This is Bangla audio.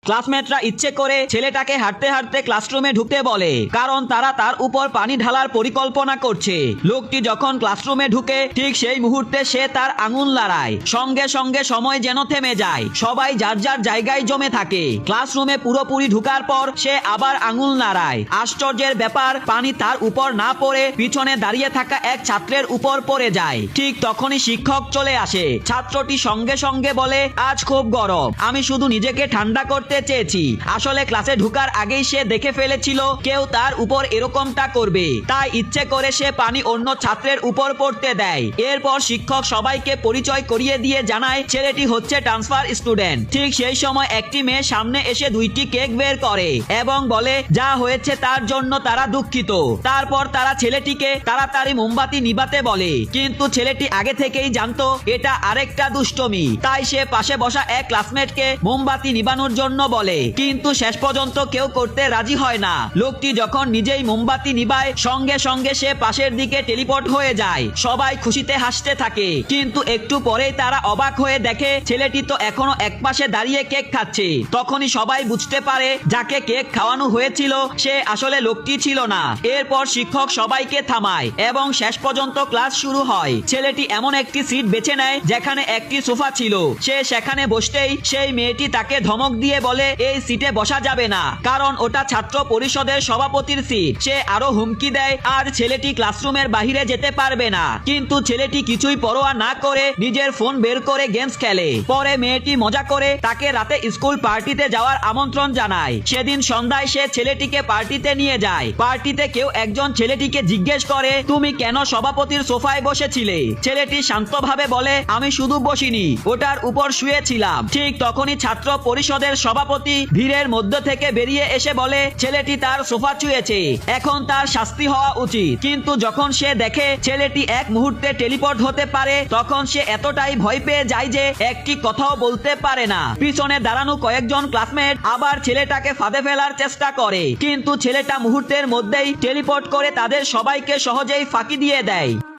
ক্লাসমেটরা ইচ্ছে করে ছেলেটাকে হাঁটতে হাঁটতে ক্লাসরুমে ঢুকতে বলে, কারণ তারা তার উপর পানি ঢালার পরিকল্পনা করছে। লোকটি যখন ক্লাসরুমে ঢুকে ঠিক সেই মুহূর্তে সে তার আঙুল লড়ায়। সঙ্গে সঙ্গে সময় যেন থেমে যায়, সবাই যার যার জায়গায় জমে থাকে। ক্লাসরুমে পুরোপুরি ঢুকার পর সে আবার আঙুল নাড়ায়। আশ্চর্যের ব্যাপার, পানি তার উপর না পড়ে পিছনে দাঁড়িয়ে থাকা এক ছাত্রের উপর পড়ে যায়। ঠিক তখনই শিক্ষক চলে আসে। ছাত্রটি সঙ্গে সঙ্গে বলে, আজ খুব গরম, আমি শুধু নিজেকে ঠান্ডা করতে চেয়েছি। আসলে ক্লাসে ঢুকার আগেই সে দেখে ফেলেছিল কেউ তার উপর এরকমটা করবে, তাই ইচ্ছে করে সে পানি অন্য ছাত্রের উপর পড়তে দেয়। এরপর শিক্ষক সবাইকে পরিচয় করিয়ে দিয়ে জানায় ছেলেটি হচ্ছে ট্রান্সফার স্টুডেন্ট। ঠিক সেই সময় একটি মেয়ে সামনে এসে 2টি কেক বের করে এবং বলে যা হয়েছে তার জন্য তারা দুঃখিত। তারপর তারা ছেলেটিকে তাড়াতাড়ি মোমবাতি নিভাতে বলে, কিন্তু ছেলেটি আগে থেকেই জানতো এটা আরেকটা দুষ্টমি, তাই সে পাশে বসা এক ক্লাসমেটকে মোমবাতি নিভানোর জন্য বলে, কিন্তু শেষ পর্যন্ত কেউ করতে রাজি হয় না। লোকটি যখন নিজেই মোমবাতি নিভায় সঙ্গে সঙ্গে সে পাশের দিকে টেলিপোর্ট হয়ে যায়। সবাই খুশিতে হাসতে থাকে, কিন্তু একটু পরেই তারা অবাক হয়ে দেখে ছেলেটি তো এখনো একপাশে দাঁড়িয়ে কেক খাচ্ছে। তখনই সবাই বুঝতে পারে যাকে কেক খাওয়ানো হয়েছিল সে আসলে লোকটি ছিল না। এরপর শিক্ষক সবাইকে থামায় এবং শেষ পর্যন্ত ক্লাস শুরু হয়। ছেলেটি এমন একটি সিট বেছে নেয় যেখানে একটি সোফা ছিল। সে সেখানে বসতেই সেই মেয়েটি তাকে ধমক দিয়ে বলে এই সিটে বসা যাবে না, কারণ ওটা ছাত্র পরিষদের সভাপতির সিট। সে আরো হুমকি দেয় আর ছেলেটি ক্লাসরুমের বাহিরে যেতে পারবে না, কিন্তু ছেলেটি কিছুই পরোয়া না করে নিজের ফোন বের করে গেমস খেলে। পরে মেয়েটি মজা করে তাকে রাতে স্কুল পার্টিতে যাওয়ার আমন্ত্রণ জানায়। সেদিন সন্ধ্যায় সে ছেলেটিকে পার্টিতে নিয়ে যায়। পার্টিতে কেউ একজন ছেলেটিকে জিজ্ঞেস করে তুমি কেন সভাপতির সোফায় বসেছিলে? ছেলেটি শান্তভাবে বলে আমি শুধু বসিনি, ওটার উপর শুয়েছিলাম। ঠিক তখনই ছাত্র পরিষদের সভাপতি ভিড়ের মধ্য থেকে বেরিয়ে এসে বলে ছেলেটি তার সোফা ছুঁয়েছে, এখন তার শাস্তি হওয়া উচিত। কিন্তু যখন সে দেখে ছেলেটি এক মুহূর্তে টেলিপোর্ট হতে পারে তখন সে এতটাই ভয় পেয়ে যায় যে একটি কথাও বলতে পারে না। পিছনে দাঁড়ানো কয়েকজন ক্লাসমেট আবার ছেলেটাকে ফাঁদে ফেলার চেষ্টা করে, কিন্তু ছেলেটা মুহূর্তের মধ্যেই টেলিপোর্ট করে তাদের সবাইকে সহজেই ফাঁকি দিয়ে দেয়।